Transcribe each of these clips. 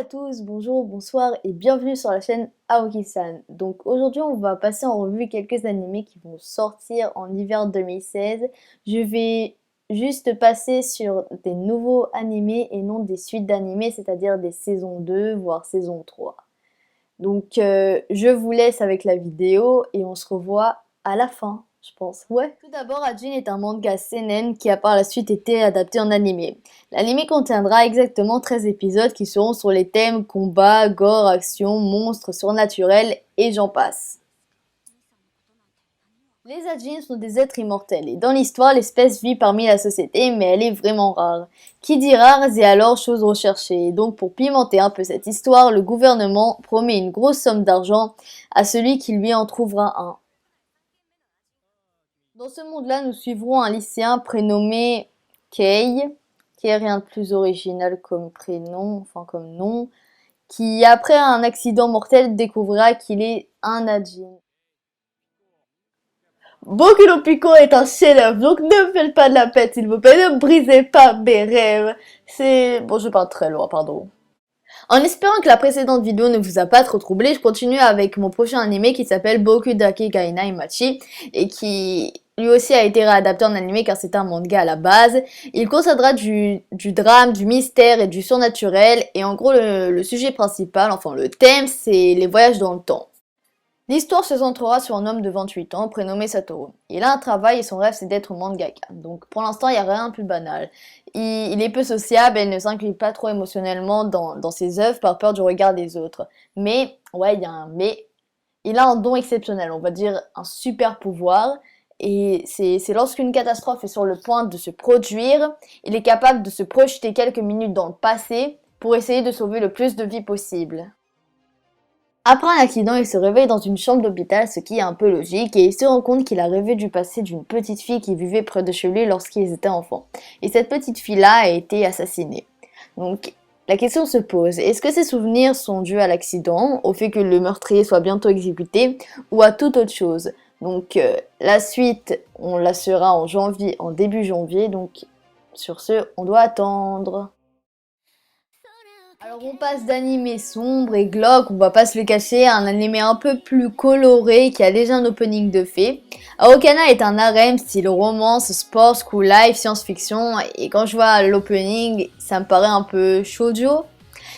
tous, bonjour, bonsoir et bienvenue sur la chaîne Aoki-san. Donc aujourd'hui on va passer en revue quelques animés qui vont sortir en hiver 2016. Je vais juste passer sur des nouveaux animés et non des suites d'animés, c'est-à-dire des saisons 2 voire saison 3. Donc je vous laisse avec la vidéo et on se revoit à la fin. Je pense, ouais. Tout d'abord, Ajin est un manga seinen qui a par la suite été adapté en animé. L'animé contiendra exactement 13 épisodes qui seront sur les thèmes combat, gore, action, monstres, surnaturels et j'en passe. Les Ajin sont des êtres immortels et dans l'histoire, l'espèce vit parmi la société mais elle est vraiment rare. Qui dit rare dit alors chose recherchée. Et donc pour pimenter un peu cette histoire, le gouvernement promet une grosse somme d'argent à celui qui lui en trouvera un. Dans ce monde-là, nous suivrons un lycéen prénommé Kei, qui est rien de plus original comme prénom, enfin comme nom, qui après un accident mortel découvrira qu'il est un Ajin. Boku no Pico est un chef-d'œuvre, donc ne faites pas de la peine s'il vous plaît, ne brisez pas mes rêves. Bon, je parle très loin, pardon. En espérant que la précédente vidéo ne vous a pas trop troublé, je continue avec mon prochain animé qui s'appelle Boku Dake Ga Inai Machi et qui lui aussi a été réadapté en animé car c'est un manga à la base. Il contiendra du drame, du mystère et du surnaturel et en gros le sujet principal, enfin le thème, c'est les voyages dans le temps. L'histoire se centrera sur un homme de 28 ans prénommé Satoru. Il a un travail et son rêve c'est d'être mangaka. Donc pour l'instant il n'y a rien de plus banal. Il est peu sociable et ne s'implique pas trop émotionnellement dans ses œuvres par peur du regard des autres. Mais, ouais il y a un mais, il a un don exceptionnel, on va dire un super pouvoir. Et c'est lorsqu'une catastrophe est sur le point de se produire, il est capable de se projeter quelques minutes dans le passé pour essayer de sauver le plus de vies possible. Après un accident, il se réveille dans une chambre d'hôpital, ce qui est un peu logique, et il se rend compte qu'il a rêvé du passé d'une petite fille qui vivait près de chez lui lorsqu'ils étaient enfants. Et cette petite fille-là a été assassinée. Donc, la question se pose, est-ce que ces souvenirs sont dus à l'accident, au fait que le meurtrier soit bientôt exécuté, ou à toute autre chose? Donc, la suite, on la sera en janvier, en début janvier, donc sur ce, on doit attendre. Alors on passe d'animé sombre et glauque, on va pas se le cacher, à un animé un peu plus coloré qui a déjà un opening de fées. Aokana est un harem style romance, sport, school life, science-fiction et quand je vois l'opening, ça me paraît un peu shoujo.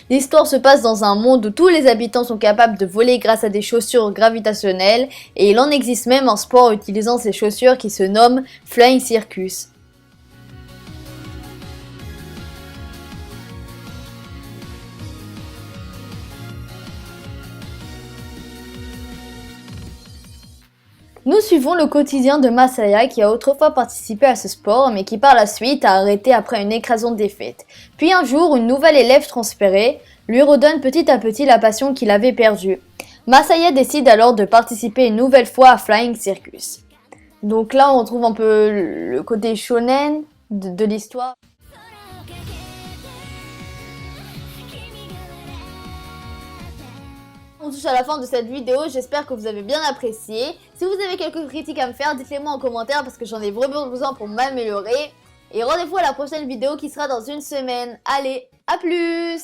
L'histoire se passe dans un monde où tous les habitants sont capables de voler grâce à des chaussures gravitationnelles et il en existe même un sport utilisant ces chaussures qui se nomme Flying Circus. Nous suivons le quotidien de Masaya qui a autrefois participé à ce sport mais qui par la suite a arrêté après une écrasante défaite. Puis un jour, une nouvelle élève transférée lui redonne petit à petit la passion qu'il avait perdue. Masaya décide alors de participer une nouvelle fois à Flying Circus. Donc là on retrouve un peu le côté shonen de l'histoire. On touche à la fin de cette vidéo, j'espère que vous avez bien apprécié. Si vous avez quelques critiques à me faire, dites-les moi en commentaire parce que j'en ai vraiment besoin pour m'améliorer. Et rendez-vous à la prochaine vidéo qui sera dans une semaine. Allez, à plus!